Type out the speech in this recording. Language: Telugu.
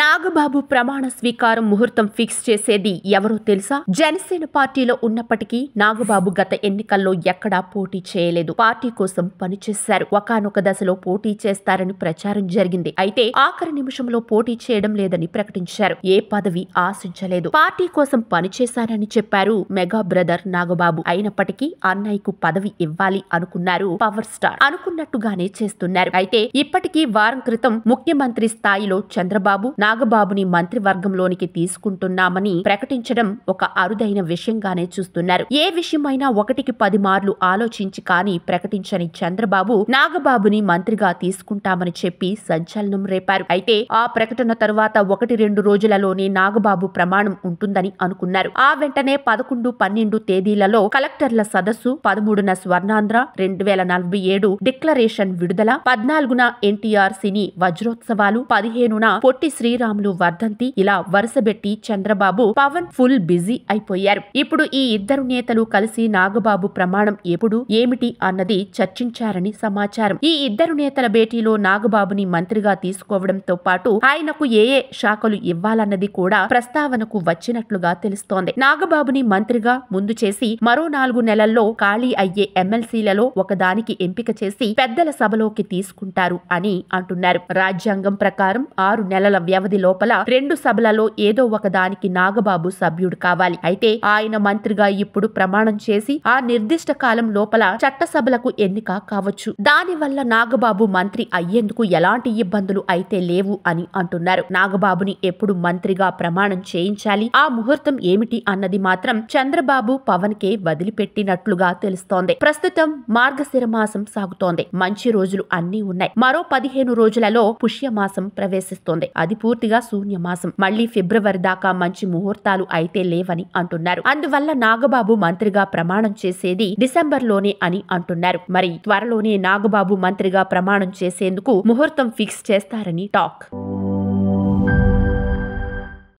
నాగబాబు ప్రమాణ స్వీకారం ముహూర్తం ఫిక్స్ చేసేది ఎవరో తెలుసా? జనసేన పార్టీలో ఉన్నప్పటికీ నాగబాబు గత ఎన్నికల్లో ఎక్కడా పోటీ చేయలేదు. పార్టీ కోసం పనిచేశారు. ఒకానొక దశలో పోటీ చేస్తారని ప్రచారం జరిగింది. అయితే ఆఖరి నిమిషంలో పోటీ చేయడం లేదని ప్రకటించారు. ఏ పదవి ఆశించలేదు. పార్టీ కోసం పనిచేశారని చెప్పారు మెగా బ్రదర్ నాగబాబు. అయినప్పటికీ అన్నయ్యకు పదవి ఇవ్వాలి అనుకున్నారు పవర్ స్టార్. అనుకున్నట్టుగానే చేస్తున్నారు. అయితే ఇప్పటికీ వారం క్రితం ముఖ్యమంత్రి స్థాయిలో చంద్రబాబు నాగబాబుని మంత్రివర్గంలోనికి తీసుకుంటున్నామని ప్రకటించడం ఒక అరుదైన విషయంగానే చూస్తున్నారు. ఏ విషయమైనా 1కి 10 మార్లు ఆలోచించి కానీ ప్రకటించని చంద్రబాబు నాగబాబుని మంత్రిగా తీసుకుంటామని చెప్పి సంచలనం రేపారు. అయితే ఆ ప్రకటన తరువాత 1-2 రోజులలోనే నాగబాబు ప్రమాణం ఉంటుందని అనుకున్నారు. ఆ వెంటనే 11, 12 తేదీలలో కలెక్టర్ల సదస్సు, 13న స్వర్ణాంధ్ర 2047 డిక్లరేషన్ విడుదల, 14న ఎన్టీఆర్ సినీ వజ్రోత్సవాలు, 15న పొట్టి శ్రీరాములు వర్ధంతి, ఇలా వరుసబెట్టి చంద్రబాబు పవన్ ఫుల్ బిజీ అయిపోయారు. ఇప్పుడు ఈ ఇద్దరు నేతలు కలిసి నాగబాబు ప్రమాణం ఎప్పుడు ఏమిటి అన్నది చర్చించారని సమాచారం. ఈ ఇద్దరు నేతల భేటీలో నాగబాబుని మంత్రిగా తీసుకోవడంతో పాటు ఆయనకు ఏ శాఖలు ఇవ్వాలన్నది కూడా ప్రస్తావనకు వచ్చినట్లుగా తెలుస్తోంది. నాగబాబుని మంత్రిగా ముందు చేసి మరో 4 నెలల్లో ఖాళీ అయ్యే ఎమ్మెల్సీలలో ఒకదానికి ఎంపిక చేసి పెద్దల సభలోకి తీసుకుంటారు అని అంటున్నారు. రాజ్యాంగం ప్రకారం 6 నెలల వ్యవధి లోపల 2 సభలలో ఏదో ఒకదానికి నాగబాబు సభ్యుడు కావాలి. అయితే ఆయన మంత్రిగా ఇప్పుడు ప్రమాణం చేసి ఆ నిర్దిష్ట కాలం లోపల చట్టసభలకు ఎన్నిక కావచ్చు. దానివల్ల నాగబాబు మంత్రి అయ్యేందుకు ఎలాంటి ఇబ్బందులు అయితే లేవు అని అంటున్నారు. నాగబాబుని ఎప్పుడు మంత్రిగా ప్రమాణం చేయించాలి, ఆ ముహూర్తం ఏమిటి అన్నది మాత్రం చంద్రబాబు పవన్ కే వదిలిపెట్టినట్లుగా తెలుస్తోంది. ప్రస్తుతం మార్గశిర మాసం సాగుతోంది. మంచి రోజులు అన్నీ ఉన్నాయి. మరో 15 రోజులలో పుష్యమాసం ప్రవేశిస్తోంది. అది పూర్తిగా శూన్యమాసం. మళ్లీ ఫిబ్రవరి దాకా మంచి ముహూర్తాలు అయితే లేవని అంటున్నారు. అందువల్ల నాగబాబు మంత్రిగా ప్రమాణం చేసేది డిసెంబర్లోనే అని అంటున్నారు. మరి త్వరలోనే నాగబాబు మంత్రిగా ప్రమాణం చేసేందుకు ముహూర్తం ఫిక్స్ చేస్తారని టాక్.